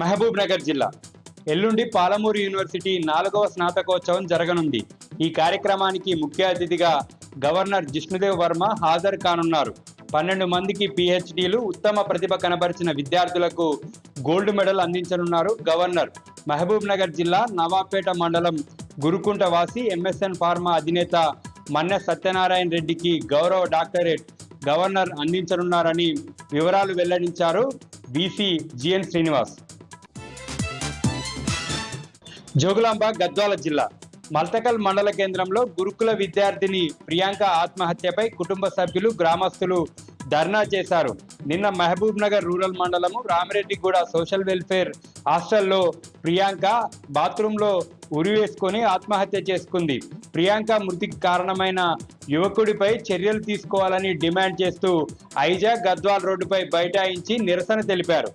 మహబూబ్ నగర్ జిల్లా ఎల్లుండి పాలమూరు యూనివర్సిటీ 4వ స్నాతకోత్సవం జరగనుంది. ఈ కార్యక్రమానికి ముఖ్య అతిథిగా గవర్నర్ జిష్ణుదేవ్ వర్మ హాజరు కానున్నారు. 12 మందికి పిహెచ్డీలు, ఉత్తమ ప్రతిభ కనబరిచిన విద్యార్థులకు గోల్డ్ మెడల్ అందించనున్నారు గవర్నర్. మహబూబ్ నగర్ జిల్లా నవాపేట మండలం గురుకుంట వాసి ఎంఎస్ఎన్ ఫార్మా అధినేత మన్నె సత్యనారాయణ రెడ్డికి గౌరవ డాక్టరేట్ గవర్నర్ అందించనున్నారని వివరాలు వెల్లడించారు వీసీ జిఎన్ శ్రీనివాస్. జోగులాంబ గద్వాల జిల్లా మల్తకల్ మండల కేంద్రంలో గురుకుల విద్యార్థిని ప్రియాంక ఆత్మహత్యపై కుటుంబ సభ్యులు, గ్రామస్తులు ధర్నా చేశారు. నిన్న మహబూబ్ నగర్ రూరల్ మండలము రామిరెడ్డిగూడ సోషల్ వెల్ఫేర్ హాస్టల్లో ప్రియాంక బాత్రూంలో ఉరివేసుకొని ఆత్మహత్య చేసుకుంది. ప్రియాంక మృతికి కారణమైన యువకుడిపై చర్యలు తీసుకోవాలని డిమాండ్ చేస్తూ ఐజాగ్ గద్వాల్ రోడ్డుపై బైఠాయించి నిరసన తెలిపారు.